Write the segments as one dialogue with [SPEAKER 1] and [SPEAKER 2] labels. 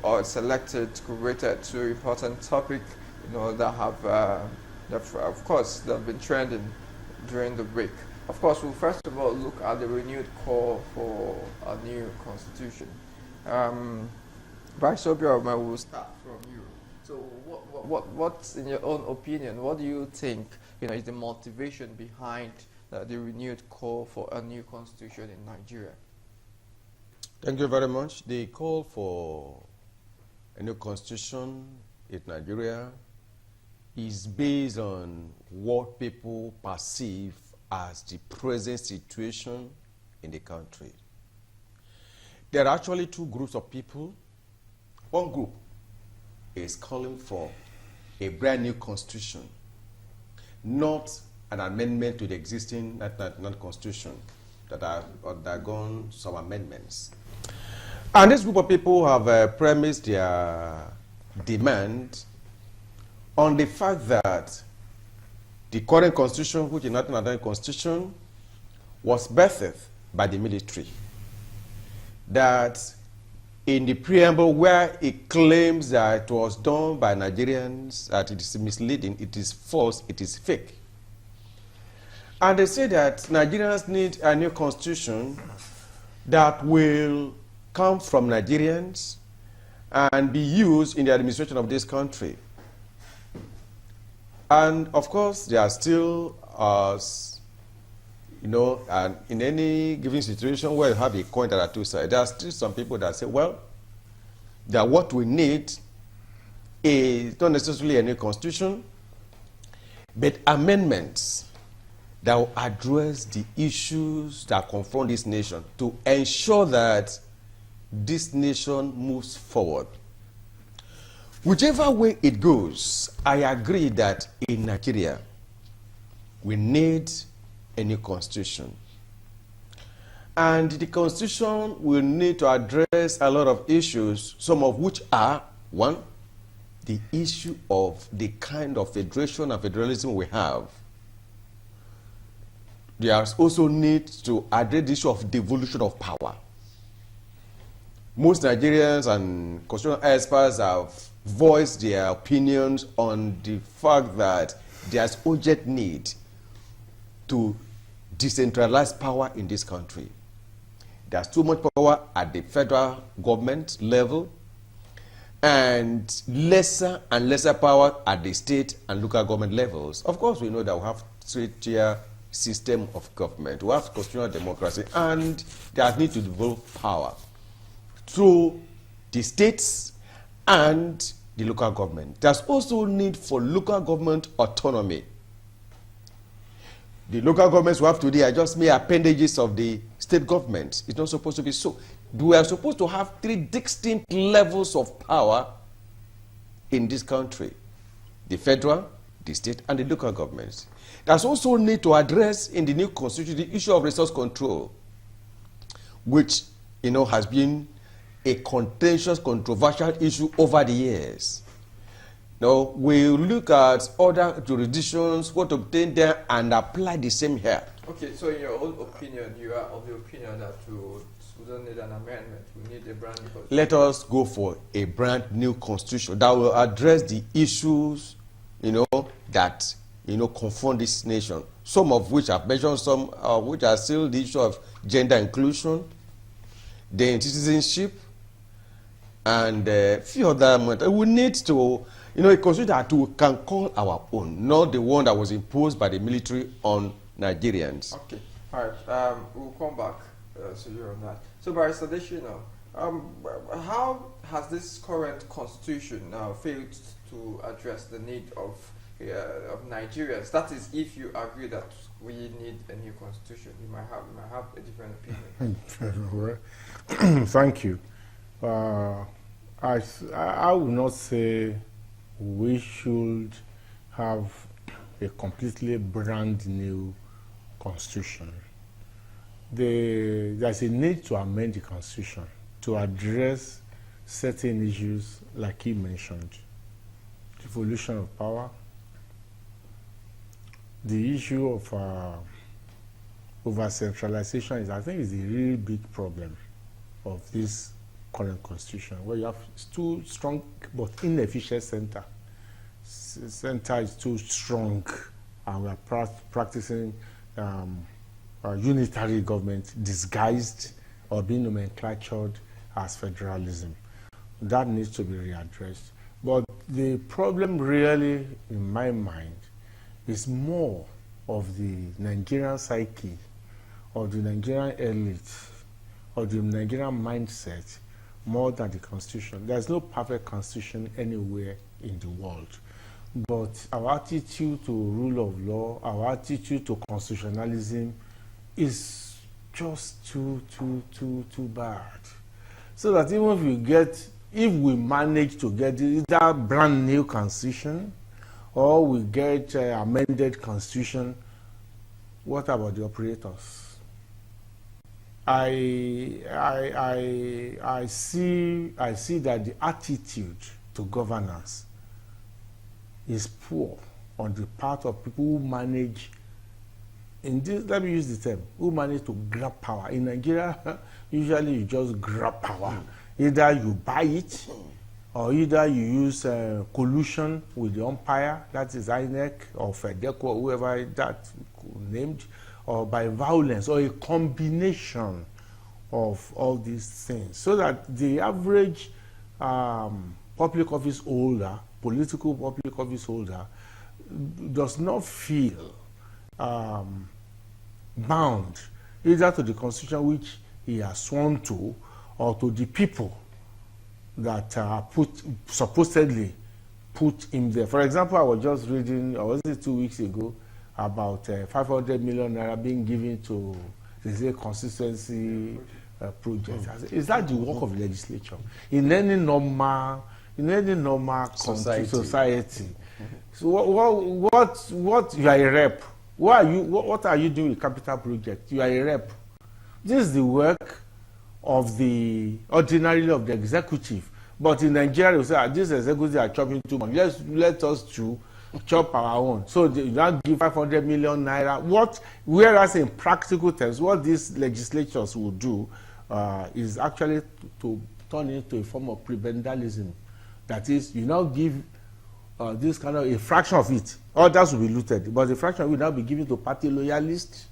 [SPEAKER 1] you've selected, curated two important topics, that of course, that have been trending during the week. Of course, we'll first of all look at the renewed call for a new constitution. Bryce Obiorma, we'll start from you. So, what's in your own opinion? What do you think, is the motivation behind the renewed call for a new constitution in Nigeria?
[SPEAKER 2] Thank you very much. The call for a new constitution in Nigeria is based on what people perceive as the present situation in the country. There are actually two groups of people. One group is calling for a brand new constitution, not an amendment to the existing national constitution that have undergone some amendments. And this group of people have premised their demand on the fact that the current constitution, which is not another constitution, was birthed by the military. That in the preamble where it claims that it was done by Nigerians, that it is misleading, it is false, it is fake. And they say that Nigerians need a new constitution that will come from Nigerians and be used in the administration of this country. And of course, there are still, and in any given situation where you have a coin that are two sides, there are still some people that say, well, that what we need is not necessarily a new constitution, but amendments that will address the issues that confront this nation to ensure that this nation moves forward. Whichever way it goes, I agree that in Nigeria, we need a new constitution. And the constitution will need to address a lot of issues, some of which are, one, the issue of the kind of federation and federalism we have. There is also need to address the issue of devolution of power. Most Nigerians and constitutional experts have voiced their opinions on the fact that there's urgent need to decentralize power in this country. There's too much power at the federal government level and lesser and lesser power at the state and local government levels. Of course, we know that we have three-tier system of government. We have constitutional democracy, and there's need to develop power through the states and the local government. There's also need for local government autonomy. The local governments we have today are just mere appendages of the state government. It's not supposed to be so. We are supposed to have three distinct levels of power in this country: the federal, the state, and the local governments. There's also need to address in the new constitution the issue of resource control, which has been a contentious, controversial issue over the years. Now, we look at other jurisdictions, what obtained there, and apply the same here.
[SPEAKER 1] Okay, so in your own opinion, you are of the opinion that we don't need an amendment, we need a brand new constitution.
[SPEAKER 2] Let us go for a brand new constitution that will address the issues, that, confront this nation. Some of which I've mentioned, some which are still the issue of gender inclusion, then citizenship, and a few other matters. We need to, a constitution that we can call our own, not the one that was imposed by the military on Nigerians.
[SPEAKER 1] Okay, all right. We'll come back to you on that. So, Barrister Adesina, how has this current constitution failed to address the need of Nigerians? That is, if you agree that we need a new constitution, you might have a different opinion.
[SPEAKER 3] Thank you. I would not say we should have a completely brand new constitution. There's a need to amend the constitution to address certain issues like he mentioned: devolution of power, the issue of over-centralization I think is a really big problem of this current constitution, where you have two strong but inefficient center. Center is too strong, and we are practicing unitary government disguised or being nomenclatured as federalism. That needs to be readdressed. But the problem really, in my mind, is more of the Nigerian psyche, of the Nigerian elite, of the Nigerian mindset, more than the constitution. There's no perfect constitution anywhere in the world. But our attitude to rule of law, our attitude to constitutionalism is just too bad. So that even if we manage to get either brand new constitution or we get amended constitution, what about the operators? I see that the attitude to governance is poor on the part of people who manage, let me use the term, who manage to grab power. In Nigeria, usually you just grab power. Either you buy it, or either you use collusion with the umpire, that is INEC or FEDECO or whoever that named, or by violence, or a combination of all these things, so that the average public office holder, political public office holder, does not feel bound either to the constitution which he has sworn to, or to the people that are supposedly put him there. For example, I was just reading, or was it 2 weeks ago, about 500 million naira being given to the consistency project. Is that the work of the legislature? In any normal society. So what you are a rep. What are you doing with capital project? You are a rep. This is the work of the ordinarily of the executive. But in Nigeria, you say, this executive are chopping too much. Let us chop our own. So you now give 500 million naira. Whereas in practical terms, what these legislatures will do is actually to turn it into a form of prebendalism. That is, you now give this kind of a fraction of it. Others will be looted, but the fraction will now be given to party loyalists,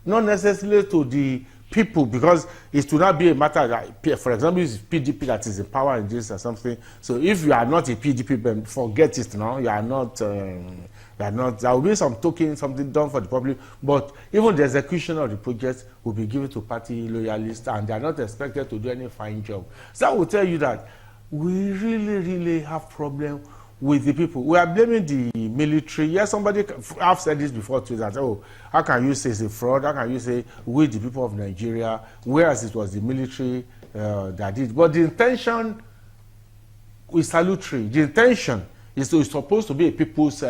[SPEAKER 3] not necessarily to the people, because it will not be a matter that, for example, it's PDP that is in power in this or something. So if you are not a PDP, then forget it now. You are not. There will be something done for the public, but even the execution of the project will be given to party loyalists, and they are not expected to do any fine job. So I will tell you that we really have problem with the people. We are blaming the military. Yes, somebody, I've said this before too, that, oh, how can you say it's a fraud? How can you say we, the people of Nigeria, whereas it was the military that did? But the intention is salutary. The intention is supposed to be a people's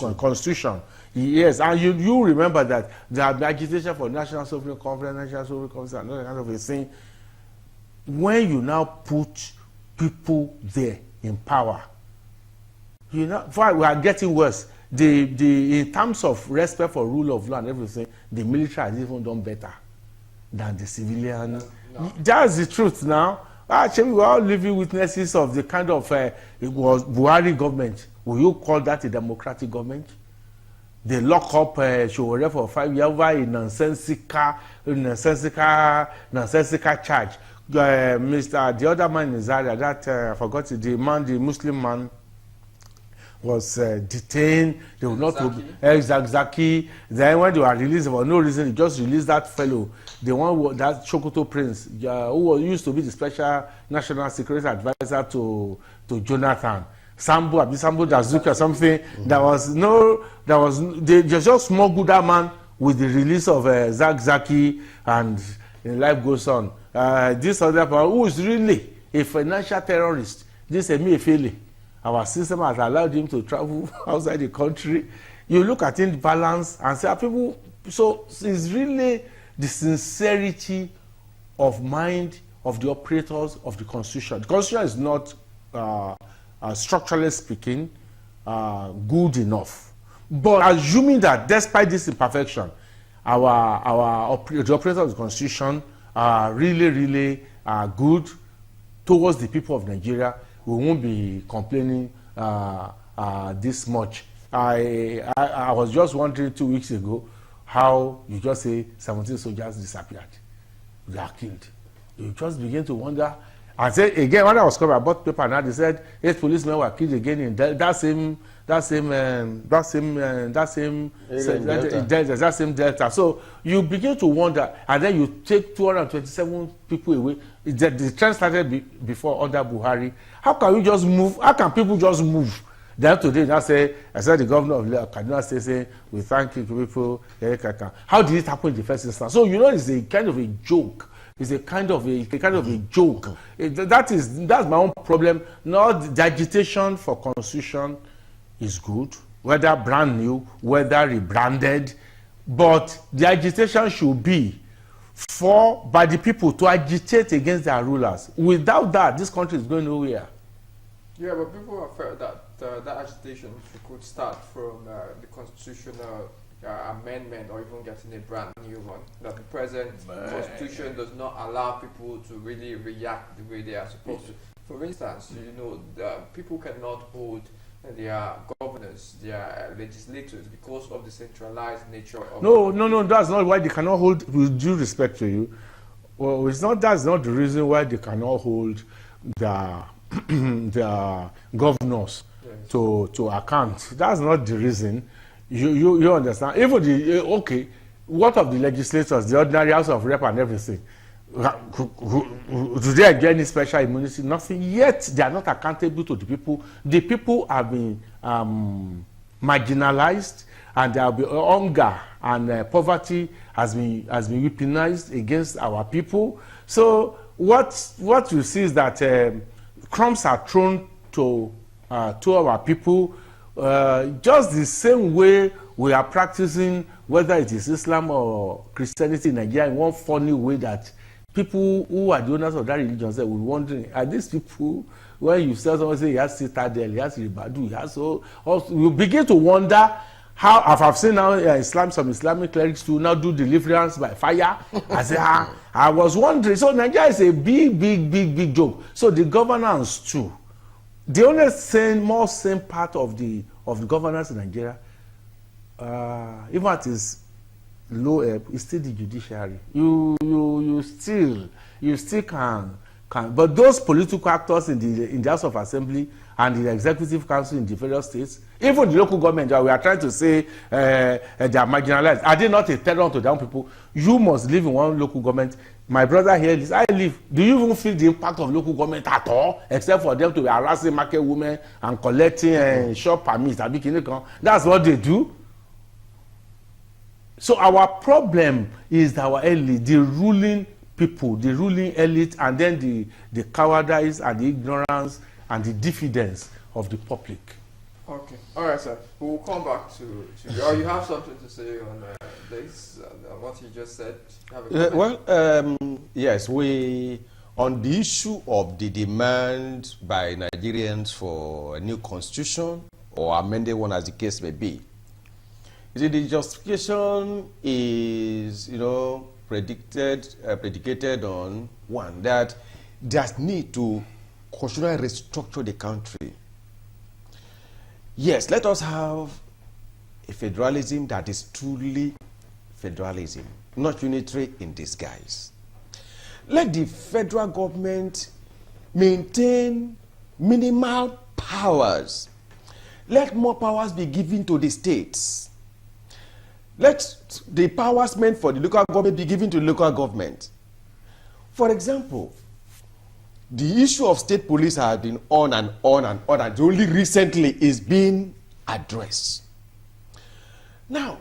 [SPEAKER 3] constitution. Yes, and you remember that the agitation for national sovereign conference, another kind of a thing. When you now put people there in power, we are getting worse. In terms of respect for rule of law and everything, the military has even done better than the civilian. No. That's the truth now. Actually, we are all living witnesses of the kind of it was Buhari government. Will you call that a democratic government? They lock up Sowore for 5 years over a nonsensical charge. The other man in Zaria, I forgot the Muslim man, was detained. They would not Zaki. Then when they were released for no reason, they just released that fellow, the one that Sokoto Prince, who used to be the special national security advisor to Jonathan. Sambo Dazuki or something. They just smuggled that man with the release of Zaki, and life goes on. This other person who is really a financial terrorist, this Emefiele, our system has allowed him to travel outside the country. You look at it balance and say, people, so it's really the sincerity of mind of the operators of the constitution. The constitution is not, structurally speaking, good enough. But assuming that despite this imperfection, the operators of the constitution really good towards the people of Nigeria, we won't be complaining this much. I was just wondering 2 weeks ago how you just say 17 soldiers disappeared. They are killed. You just begin to wonder. And say again, when I was coming, I bought paper now. They said 8 policemen were killed again in that same Delta. So you begin to wonder, and then you take 227 people away. The trend started before under Buhari. How can you just move? How can people just move? Then today, I said the governor of Kaduna State saying, we thank you people. How did it happen in the first instance? So you know, it's a kind of a joke. It's a kind of a joke. That's my own problem. Not the agitation for constitution is good, whether brand new, whether rebranded, but the agitation should be by the people to agitate against their rulers. Without that, this country is going nowhere.
[SPEAKER 1] Yeah, but people have felt that that agitation could start from the constitutional amendment, or even getting a brand new one. That the present constitution does not allow people to really react the way they are supposed to. For instance, you know, people cannot hold their governors, their legislators, because of the centralized nature of...
[SPEAKER 3] No, that's not why they cannot hold, with due respect to you. Well, that's not the reason why they cannot hold the governors to account. That's not the reason. You understand? Even what of the legislators, the ordinary House of Rep and everything? Do they get any special immunity? Nothing. Yet they are not accountable to the people. The people have been marginalized, and there will be hunger and poverty has been weaponized against our people. So what you see is that crumbs are thrown to our people, just the same way we are practicing, whether it is Islam or Christianity in Nigeria, in one funny way that people who are the owners of that religion say, we're wondering, are these people, when you tell someone, say he has Citadel, he has Ribadu, he has so, you begin to wonder how, I've seen now some Islamic clerics to now do deliverance by fire. I say, I was wondering, so Nigeria is a big joke. So the governance too, the only more sane part of the governance in Nigeria, even at its low ebb, is still the judiciary. You still can, but those political actors in the House of Assembly and the Executive Council in the various states, even the local government, we are trying to say they are marginalized. Are they not a terror to down people? You must live in one local government. My brother here lives, I live. Do you even feel the impact of local government at all, except for them to be harassing market women and collecting shop permits? That's what they do. So our problem is our elite, the ruling people, the ruling elite, and then the cowardice and the ignorance and the diffidence of the public.
[SPEAKER 1] Okay. All right, sir. We'll come back to you. Or you have something to say on this, what you just said?
[SPEAKER 2] Yes, on the issue of the demand by Nigerians for a new constitution or amended one, as the case may be. The justification is, predicated on one, that there's need to constitutionally restructure the country. Yes, let us have a federalism that is truly federalism, not unitary in disguise. Let the federal government maintain minimal powers. Let more powers be given to the states. Let the powers meant for the local government be given to the local government. For example, the issue of state police has been on and only recently is being addressed. Now,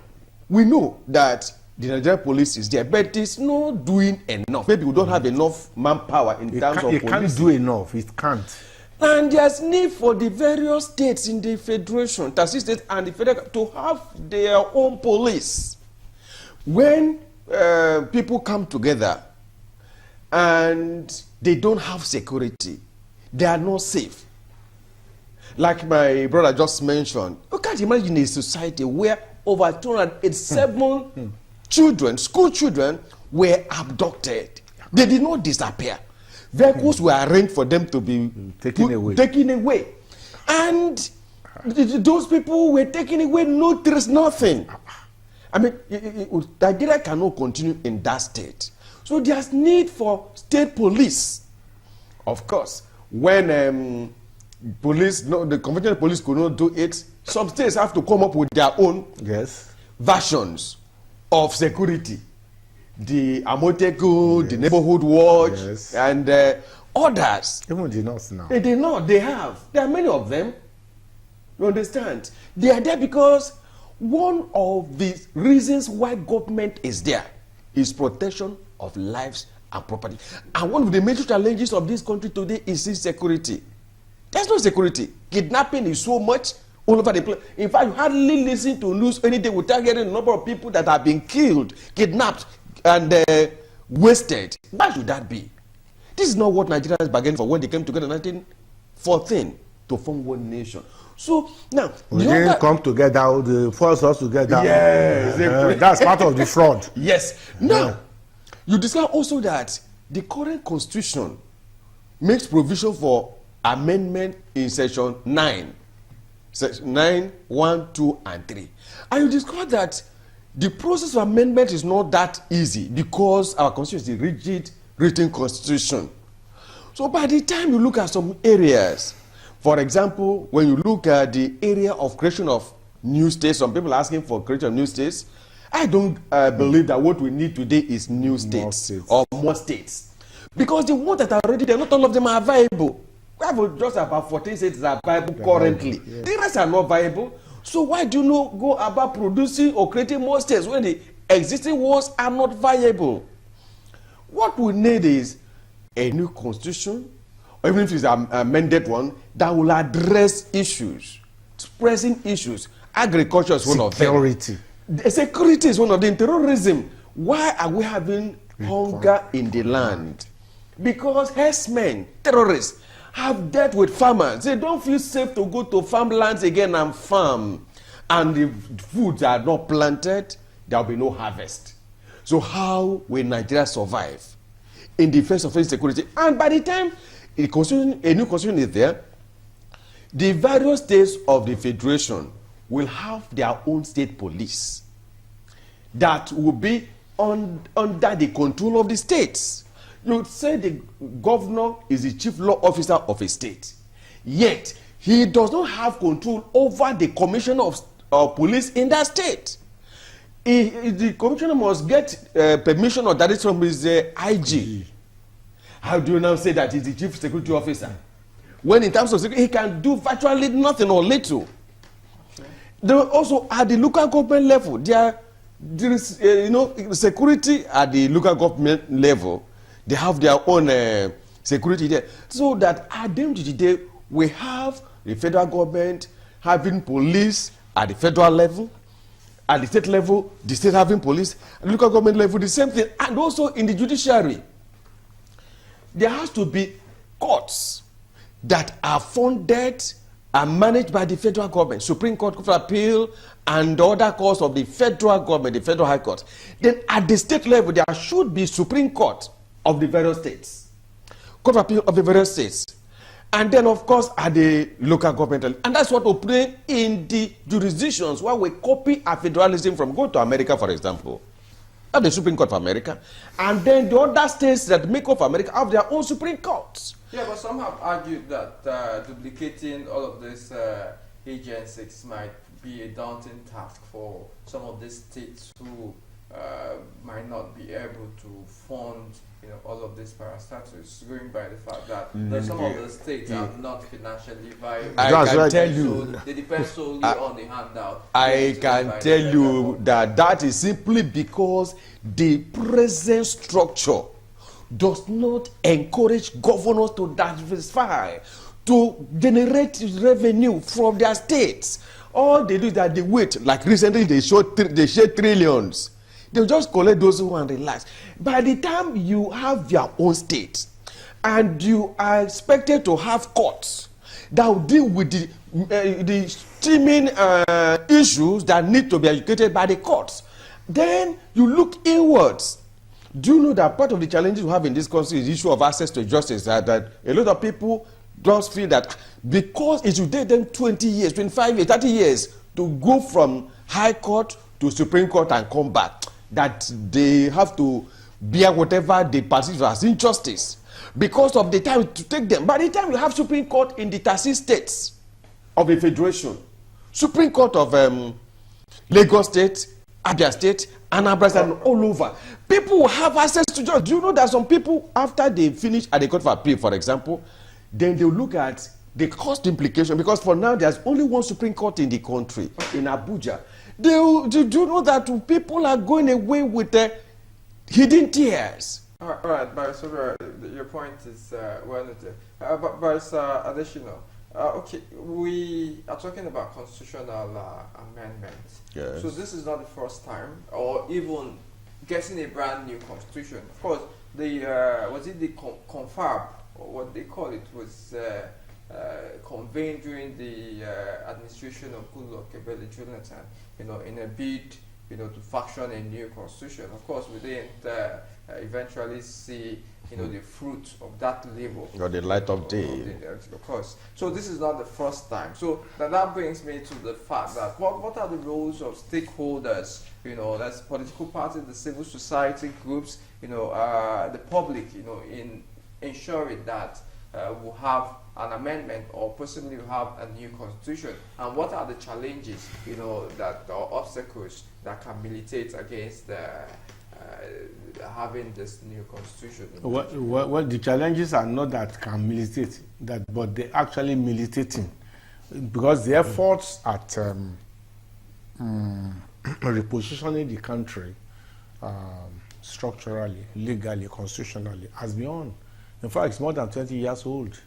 [SPEAKER 2] we know that the Nigerian police is there, but it's not doing enough. Maybe we don't have enough manpower in terms of police.
[SPEAKER 3] It can't do enough. It can't.
[SPEAKER 2] And there's need for the various states in the federation, Tassi State and the federal, to have their own police. When people come together and they don't have security, they are not safe. Like my brother just mentioned, you can't imagine a society where over 287 children, school children, were abducted. They did not disappear. Vehicles were arranged for them to be
[SPEAKER 3] Taken away.
[SPEAKER 2] Taken away. And those people were taken away, no trace, nothing. I mean, Nigeria cannot continue in that state. So there's need for state police. Of course, when police, no, the conventional police could not do it, some states have to come up with their own versions of security. The Amoteku, the neighborhood watch, and others.
[SPEAKER 3] Even the North now.
[SPEAKER 2] They have. There are many of them. You understand? They are there because one of the reasons why government is there is protection of lives and property. And one of the major challenges of this country today is insecurity. There's no security. Kidnapping is so much all over the place. In fact, you hardly listen to news any day without hearing the number of people that have been killed, kidnapped, and wasted. Why should that be? This is not what Nigerians bargained for when they came together in 1914 to form one nation. So now
[SPEAKER 3] we didn't come together, they forced us together.
[SPEAKER 2] Yes,
[SPEAKER 3] that's part of the fraud.
[SPEAKER 2] Yes. Now, you discover also that the current constitution makes provision for amendment in section 9. Section 9, 1, 2, and 3. And you discover that the process of amendment is not that easy because our constitution is a rigid written constitution. So by the time you look at some areas, for example, when you look at the area of creation of new states, some people are asking for creation of new states. I don't believe that what we need today is new states, or more states. Because the ones that are already there, not all of them are viable. We have just about 14 states that are viable currently. The rest are not viable. So why do you not go about producing or creating more states when the existing ones are not viable? What we need is a new constitution, or even if it's an amended one, that will address issues, pressing issues. Agriculture is one of them.
[SPEAKER 3] Security.
[SPEAKER 2] Security is one of them. Terrorism. Why are we having hunger in the land? Because herdsmen, terrorists, have dealt with farmers. They don't feel safe to go to farmlands again and farm. And the foods are not planted, there will be no harvest. So how will Nigeria survive in the face of insecurity? And by the time a new constitution is there, the various states of the federation will have their own state police that will be under the control of the states. You would say the governor is the chief law officer of a state, yet he does not have control over the commissioner of police in that state. The commissioner must get permission or direction from his IG. How do you now say that he's the chief security officer when in terms of security he can do virtually nothing or little? There also at the local government level, there is security at the local government level. They have their own security there, so that at the end of the day we have the federal government having police at the federal level, at the state level the state having police, at the local government level the same thing, and also in the judiciary there has to be courts that are funded and managed by the federal government, Supreme Court of Appeal, and other courts of the federal government, the federal high court. Then at the state level there should be Supreme Court of the various states, Court of Appeal of the various states, and then of course at the local government. And that's what we play in the jurisdictions where we copy our federalism from. Go to America, for example, have the Supreme Court of America, and then the other states that make up America have their own Supreme Courts.
[SPEAKER 1] Yeah, but some have argued that duplicating all of these agencies might be a daunting task for some of these states who might not be able to fund all of these parastatals, going by the fact that some of the states are not financially viable.
[SPEAKER 2] I can tell you,
[SPEAKER 1] so they depend solely on the handout.
[SPEAKER 2] I can tell you that is simply because the present structure does not encourage governors to diversify, to generate revenue from their states. All they do is that they wait. Like recently, they shared trillions. They'll just collect those who want to relax. By the time you have your own state, and you are expected to have courts that will deal with the streaming issues that need to be educated by the courts, then you look inwards. Do you know that part of the challenges we have in this country is the issue of access to justice? That a lot of people just feel that because it will take them 20 years, 25 years, 30 years to go from High Court to Supreme Court and come back, that they have to bear whatever they perceive as injustice because of the time to take them. By the time you have Supreme Court in the 30 states of a federation, Supreme Court of Lagos State, Abia State, Anambra State, and all over, people will have access to justice. Do you know that some people, after they finish at the Court of Appeal, for example, then they'll look at the cost implication, because for now there's only one Supreme Court in the country, in Abuja. Do you know that people are going away with hidden tears?
[SPEAKER 1] All right, Barrister, your point is well noted. But Barrister additional. Okay, we are talking about constitutional amendments.
[SPEAKER 2] Yes.
[SPEAKER 1] So this is not the first time, or even getting a brand new constitution. Of course, the was it the confab, or what they call it, was convened during the administration of Goodluck Ebele Jonathan. In a bid, to fashion a new constitution. Of course, we didn't eventually see, the fruit of that labor.
[SPEAKER 2] Or the light of day.
[SPEAKER 1] Of course. So this is not the first time. So that brings me to the fact that what are the roles of stakeholders? That's political parties, the civil society groups, the public, in ensuring that we'll have an amendment, or possibly we'll have a new constitution. And what are the challenges, that or obstacles that can militate against having this new constitution?
[SPEAKER 3] Well, the challenges are not that can militate, but they're actually militating, because the efforts at repositioning the country structurally, legally, constitutionally has been on. In fact, it's more than 20 years old.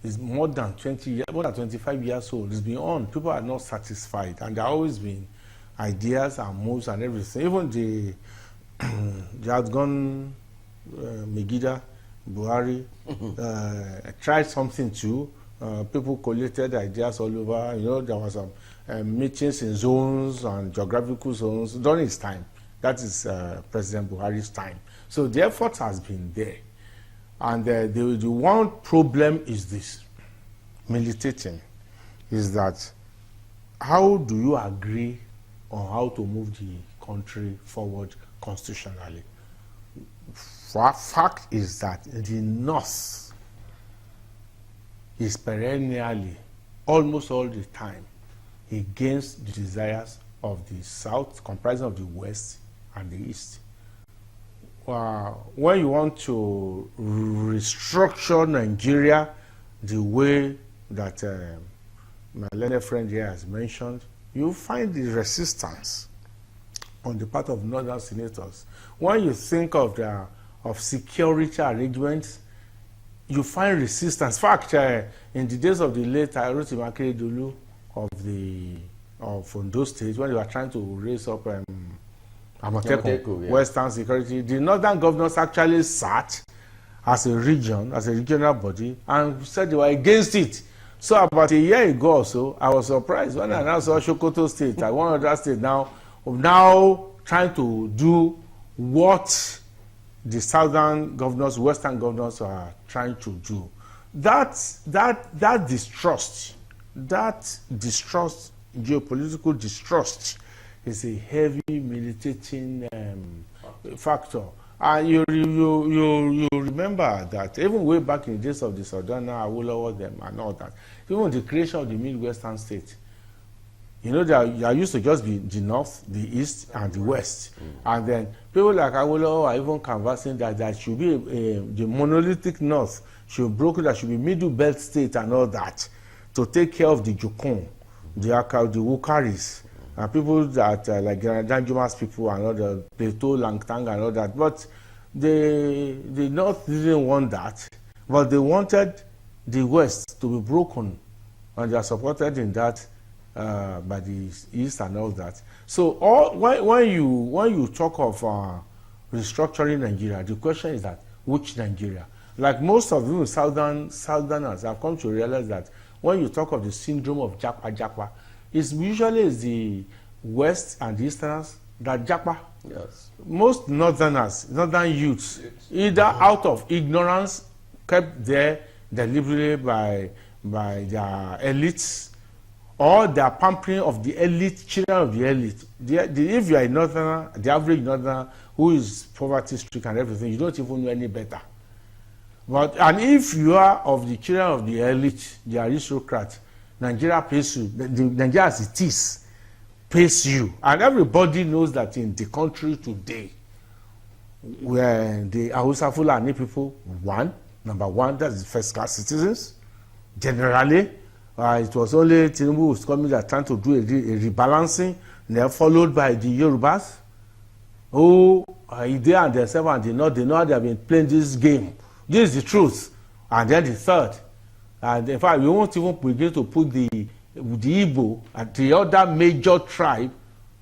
[SPEAKER 3] It's more than 25 years old. It's been on. People are not satisfied, and there have always been ideas and moves and everything. Even the outgone Megida Buhari tried something too. People collated ideas all over. There was some meetings in zones and geographical zones during his time. That is President Buhari's time. So the effort has been there. And the one problem is this, militating, is that how do you agree on how to move the country forward constitutionally? Fact is that the North is perennially, almost all the time, against the desires of the South, comprising of the West and the East. When you want to restructure Nigeria the way that my learned friend here has mentioned, you find the resistance on the part of northern senators. When you think of security arrangements, you find resistance. In fact, in the days of the late Rotimi Akeredolu of Ondo State, when they were trying to raise up Amotekun,
[SPEAKER 2] yeah.
[SPEAKER 3] Western security, the northern governors actually sat as a region, as a regional body, and said they were against it. So about a year ago or so, I was surprised when I now saw Sokoto State, like one other state now trying to do what the southern governors, western governors are trying to do. That distrust, geopolitical distrust, is a heavy militating factor. And you remember that even way back in the days of the Sardauna, Awolowo, them and all that, even the creation of the Midwestern state, there used to just be the North, the East, and the West. And then people like Awolowo are even canvassing that there should be the monolithic North should be broken, there should be Middle Belt state and all that, to take care of the Jukun, the Akal, the Wukaris, and people that like Danjuma's people and all the Plateau, Langtang and all that. But the North didn't want that, but they wanted the West to be broken, and they are supported in that by the East and all that. So when you talk of restructuring Nigeria, the question is that which Nigeria? Like most of you Southerners have come to realize that when you talk of the syndrome of Japa, it's usually the West and the Easterners that japa.
[SPEAKER 2] Yes.
[SPEAKER 3] Most northern youths, either out of ignorance, kept there deliberately by their elites, or their pampering of the elite, children of the elite. If you are a northerner, the average northerner who is poverty-stricken and everything, you don't even know any better. And if you are of the children of the elite, the aristocrats, Nigeria pays you. Nigeria as it is pays you, and everybody knows that in the country today, where the Hausa Fulani people, number one, that's first-class citizens. Generally, it was only Tinubu who was coming that trying to do a rebalancing, and then followed by the Yorubas, who they and themselves and they know how they have been playing this game. This is the truth. And then the third, and in fact, we won't even begin to put the Igbo and the other major tribe.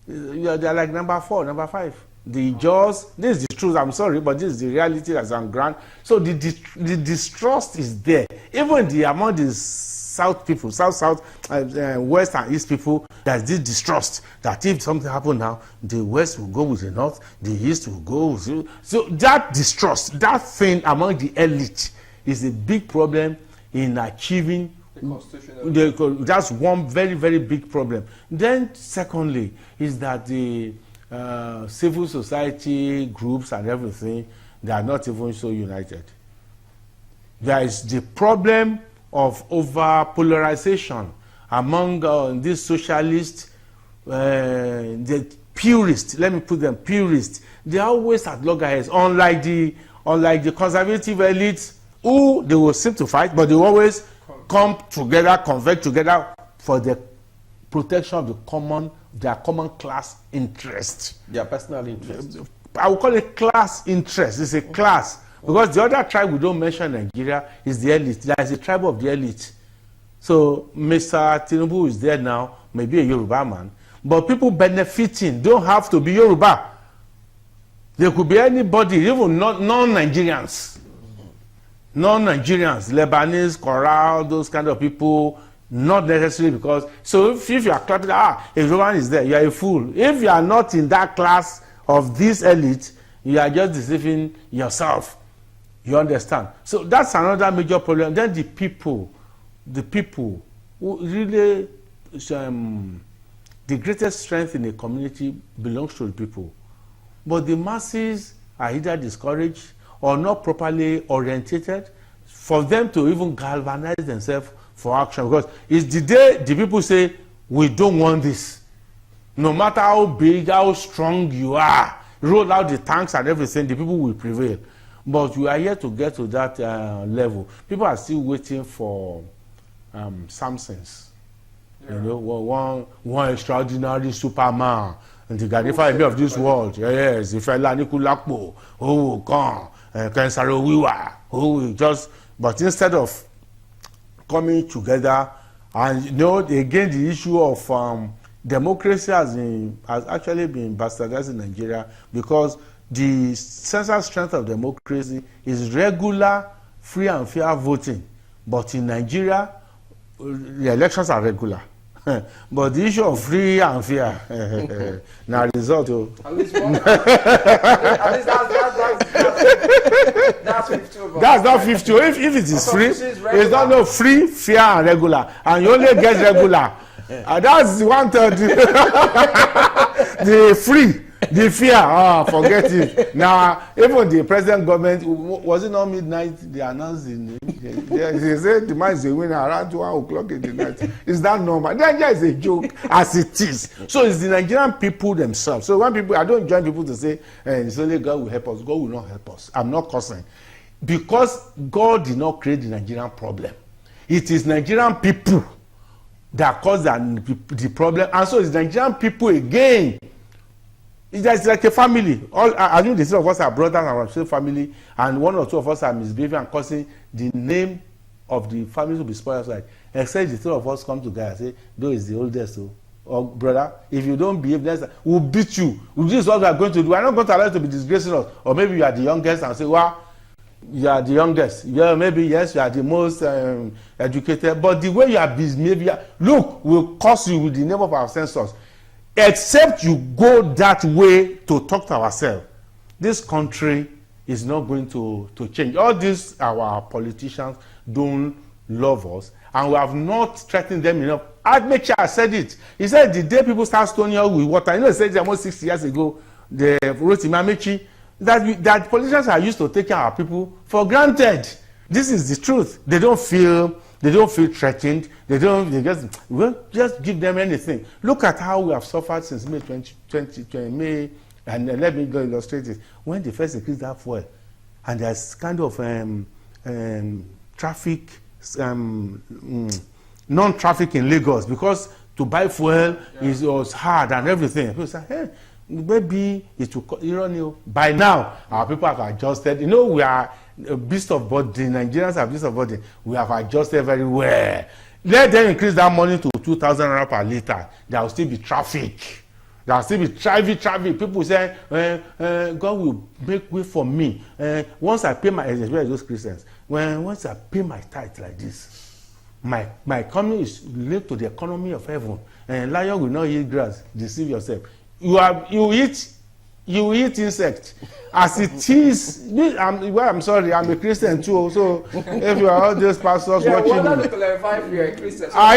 [SPEAKER 3] They're like number 4, number 5. The Jaws, this is the truth, I'm sorry, but this is the reality that's on ground. So the distrust is there. Even among the South people, West and East people, there's this distrust that if something happens now, the West will go with the North, the East will go with the... So that distrust, that thing among the elite is a big problem in achieving... That's one very, very big problem. Then secondly, is that the civil society groups and everything, they are not even so united. There is the problem of over-polarization among these socialists, the purists, let me put them purists. They are always at loggerheads, unlike the conservative elites, who they will seem to fight, but they always come together, converge together for the protection of their common class interest.
[SPEAKER 2] Their personal interest.
[SPEAKER 3] I would call it class interest. It's a class. Because the other tribe we don't mention in Nigeria is the elite. There is a tribe of the elite. So Mr. Tinubu is there now, maybe a Yoruba man. But people benefiting don't have to be Yoruba. There could be anybody, even non-Nigerians. Non-Nigerians, Lebanese, Coral, those kind of people, not necessarily because... So if you are clapping, a Yoruba is there, you are a fool. If you are not in that class of this elite, you are just deceiving yourself. You understand? So that's another major problem. Then the people who really, the greatest strength in a community belongs to the people. But the masses are either discouraged or not properly orientated for them to even galvanize themselves for action. Because it's the day the people say, we don't want this. No matter how big, how strong you are, roll out the tanks and everything, the people will prevail. But we are yet to get to that level. People are still waiting for Samsons. Yeah. You know, one extraordinary Superman, and the Gadifa of this world. Yes, the fella Nikulakpo, who will come, Kensaro Wiwa, who will just... But instead of coming together, and you know, again, the issue of democracy has actually been bastardized in Nigeria, because the central strength of democracy is regular, free and fair voting. But in Nigeria, the elections are regular. But the issue of free and fair, now result.
[SPEAKER 1] At least that's 50.
[SPEAKER 3] That's not 50. If it is free, it's not no free, fair, and regular. And you only get regular. That's 1/3. The free. The fear, forget it. Now, even the present government, was it not midnight? They announced the name. They said the man is a winner around 1 o'clock in the night. Is that normal? Nigeria is a joke, as it is. So it's the Nigerian people themselves. So when people, I don't join people to say, it's only God will help us. God will not help us. I'm not cursing. Because God did not create the Nigerian problem. It is Nigerian people that cause the problem. And so it's Nigerian people again. It's like a family. I think the three of us are brothers and our same family, and 1 or 2 of us are misbehaving and causing the name of the family to be spoiled. Like, except the 3 of us come together and say, "Though is the oldest, so, or brother, if you don't behave, we'll beat you. This is what we are going to do. We're not going to allow you to be disgracing us." Or maybe you are the youngest and say, "Well, you are the youngest. Yeah, maybe yes, you are the most educated, but the way you are behaving, look, we'll curse you with the name of our ancestors." except you go that way to talk to ourselves, this country is not going to change. All these our politicians don't love us, and we have not threatened them enough. Admecha said it. He said the day people start stoning us with water, you know, he said almost 6 years ago, the Rotimi Amechi, that politicians are used to taking our people for granted. This is the truth. They don't feel threatened. They just give them anything. Look at how we have suffered since May 2020, May, and let me go illustrate it. When they first increased that fuel, and there's kind of traffic, non-traffic in Lagos, because to buy fuel was hard and everything. People say, hey, maybe it will, you know, by now our people have adjusted. You know, we are a beast of burden. Nigerians are beast of burden. We have adjusted very well. Let them increase that money to 2,000 naira per litre. There will still be traffic. There will still be traffic. People say, God will make way for me. Once I pay my, especially those Christians, once I pay my tithe like this, my economy is linked to the economy of heaven. And lion will not eat grass. Deceive yourself. You eat insect. As it is, I'm sorry, I'm a Christian too. So if you are all those pastors watching me,
[SPEAKER 1] to clarify if you're a Christian. So
[SPEAKER 3] I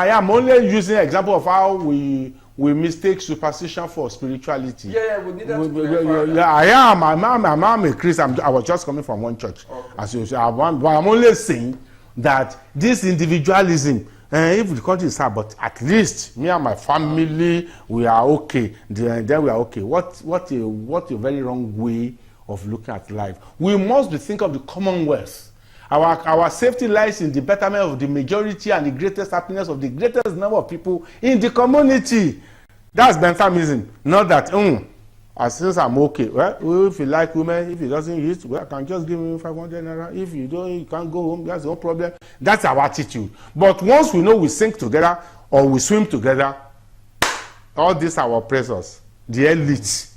[SPEAKER 3] am only using an example of how we mistake superstition for spirituality.
[SPEAKER 1] We need that to clarify.
[SPEAKER 3] I'm a Christian. I was just coming from one church. Okay. As you say, but I'm only saying that this individualism, if the country is hard, but at least me and my family, we are okay. Then we are okay. What a very wrong way of looking at life. We must be thinking of the commonwealth. Our safety lies in the betterment of the majority and the greatest happiness of the greatest number of people in the community. That's Benthamism. Not that, since I'm okay. Well, if you like women, if he doesn't eat, well, I can just give him 500 naira. If you don't, you can't go home. That's no problem. That's our attitude. But once we know we sink together or we swim together, all these are our oppressors. The elite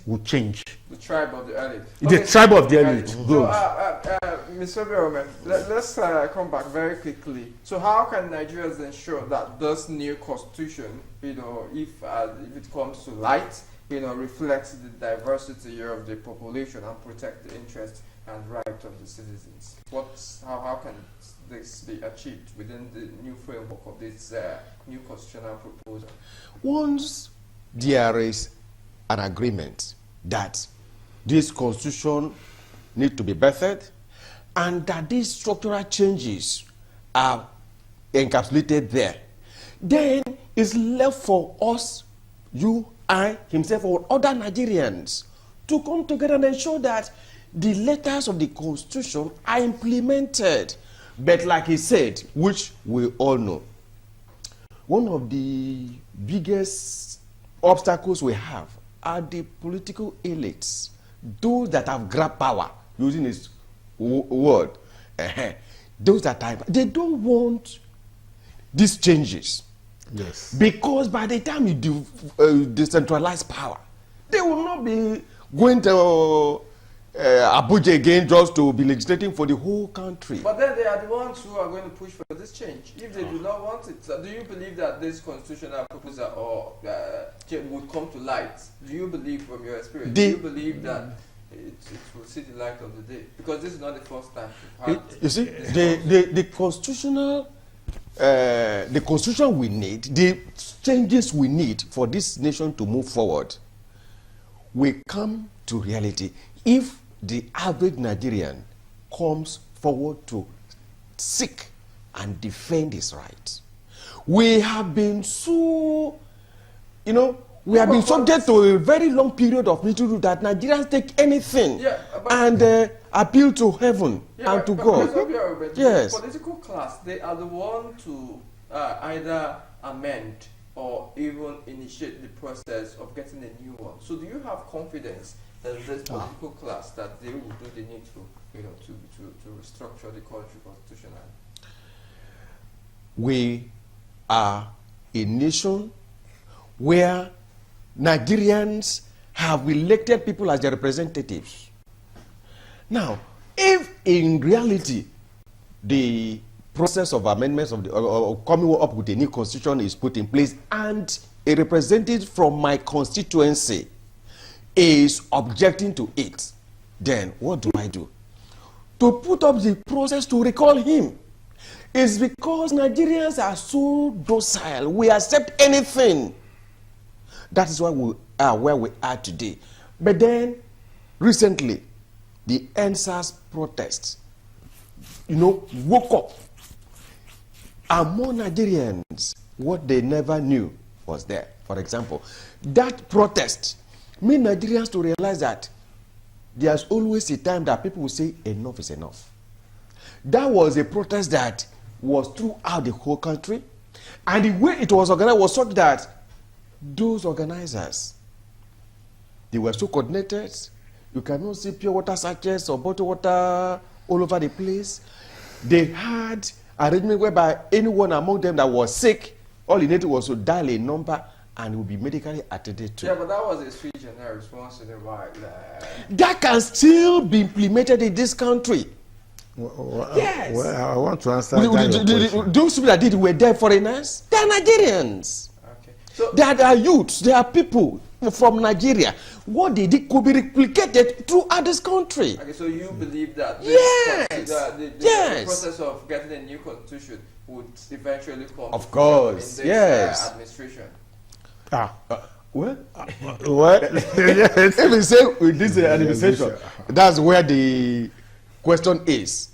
[SPEAKER 3] will change.
[SPEAKER 1] The tribe of the elite.
[SPEAKER 3] The tribe of the elite. Good.
[SPEAKER 1] So, Mr. Obiorome, let's come back very quickly. So, how can Nigerians ensure that this new constitution, if it comes to light, reflects the diversity of the population and protect the interests and rights of the citizens? How can this be achieved within the new framework of this new constitutional proposal?
[SPEAKER 2] Once there is an agreement that this constitution needs to be bettered and that these structural changes are encapsulated there, then it's left for us, you, I, himself, or other Nigerians to come together and ensure that the letters of the constitution are implemented. But like he said, which we all know, one of the biggest obstacles we have are the political elites, those that have grabbed power, using his word. Those that they don't want these changes.
[SPEAKER 3] Yes.
[SPEAKER 2] Because by the time you decentralize power, they will not be going to Abuja again just to be legislating for the whole country.
[SPEAKER 1] But then they are the ones who are going to push for this change. If they do not want it, so do you believe that this constitutional proposal or would come to light? Do you believe from your experience? Do you believe that it will see the light of the day? Because this is not the first time we've had
[SPEAKER 2] you see, the constitutional the constitution we need, the changes we need for this nation to move forward, will come to reality if the average Nigerian comes forward to seek and defend his rights. We have been so, we have been subject to a very long period of military rule that Nigerians take anything and appeal to heaven and to God.
[SPEAKER 1] Yes. The political class, they are the one to either amend or even initiate the process of getting a new one. So do you have confidence that this political class, that they will do the needful, to restructure the country constitutionally?
[SPEAKER 2] We are a nation where Nigerians have elected people as their representatives. Now, if in reality the process of amendments of the or coming up with a new constitution is put in place, and a representative from my constituency is objecting to it, then what do I do? To put up the process to recall him. It's because Nigerians are so docile. We accept anything. That is why we are where we are today. But then, recently, the NSAS protests, woke up. Among Nigerians, what they never knew was there. For example, that protest made Nigerians to realize that there's always a time that people will say enough is enough. That was a protest that was throughout the whole country, and the way it was organized was such that those organizers, they were so coordinated. You cannot see pure water sachets or bottled water all over the place. They had arrangement whereby anyone among them that was sick, all he needed was to dial a number and will be medically attended to.
[SPEAKER 1] Yeah, but that was a sui generis once in a while.
[SPEAKER 2] That can still be implemented in this country. Yes.
[SPEAKER 3] Well, I want to answer that question.
[SPEAKER 2] Those people that did it were there foreigners. They are Nigerians.
[SPEAKER 1] Okay. So
[SPEAKER 2] They are youths. They are people from Nigeria. What they did could be replicated throughout this country.
[SPEAKER 1] okay, so you believe that
[SPEAKER 2] Yes.
[SPEAKER 1] the process of getting a new constitution would eventually come
[SPEAKER 2] Of course,
[SPEAKER 1] in this
[SPEAKER 2] yes.
[SPEAKER 1] administration?
[SPEAKER 2] Well,
[SPEAKER 3] What? Yes.
[SPEAKER 2] if we say with this administration, that's where the question is.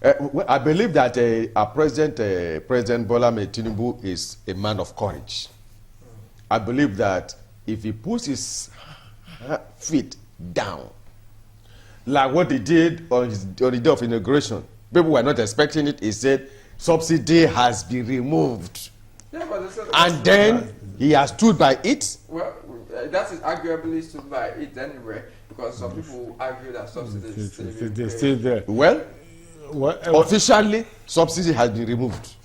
[SPEAKER 2] Well, I believe that our President Bola Ahmed Tinubu is a man of courage. I believe that if he puts his feet down, like what he did on the day of inauguration, people were not expecting it. He said subsidy has been removed,
[SPEAKER 1] Yeah, but
[SPEAKER 2] and then he has stood by it.
[SPEAKER 1] well, that is arguably stood by it anyway, because some people argue that subsidy is still being
[SPEAKER 3] They're
[SPEAKER 1] paid.
[SPEAKER 3] still there.
[SPEAKER 2] Well, officially, subsidy has been removed.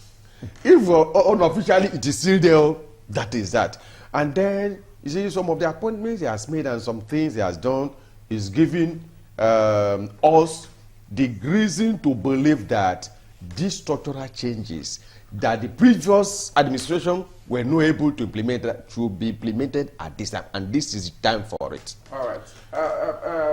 [SPEAKER 2] If unofficially it is still there, that is that. And then, you see, some of the appointments he has made and some things he has done is giving us the reason to believe that these structural changes that the previous administration were not able to implement that should be implemented at this time, and this is the time for it.
[SPEAKER 1] All right.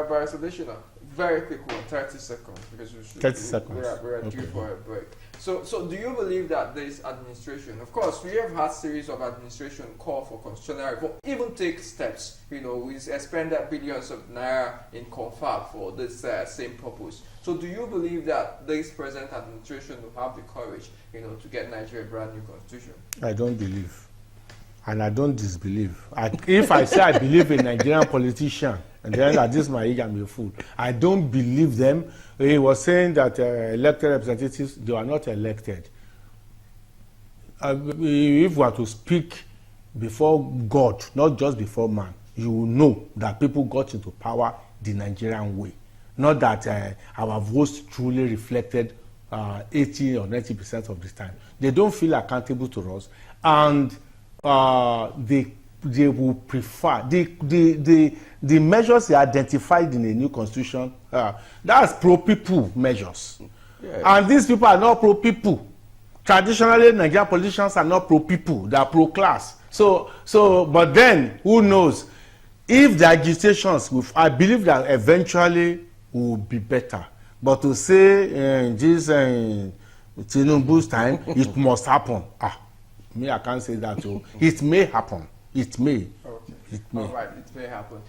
[SPEAKER 1] Barrister Adesina, very quick one, 30 seconds, because we should.
[SPEAKER 3] 30 seconds.
[SPEAKER 1] We are due for a break. So do you believe that this administration, of course, we have had series of administration call for constitutional reform, even take steps, we expended billions of naira in confab for this same purpose. So do you believe that this present administration will have the courage, to get Nigeria a brand new constitution?
[SPEAKER 3] I don't believe, and I don't disbelieve. If I say I believe in Nigerian politician, and then at this my age I'm a fool. I don't believe them. He was saying that elected representatives, they are not elected. If we were to speak before God, not just before man, you will know that people got into power the Nigerian way. Not that our votes truly reflected 80 or 90% of the time. They don't feel accountable to us, and they will prefer the measures they identified in a new constitution. That's pro-people measures.
[SPEAKER 2] Yes.
[SPEAKER 3] And these people are not pro-people. Traditionally, Nigerian politicians are not pro-people. They are pro-class. But then, who knows? If the agitations, I believe that eventually will be better. But to say in this Tinubu's time, it must happen. Me, I can't say that. It may happen. It may.
[SPEAKER 1] Okay.
[SPEAKER 3] It may.
[SPEAKER 1] All right, it may happen.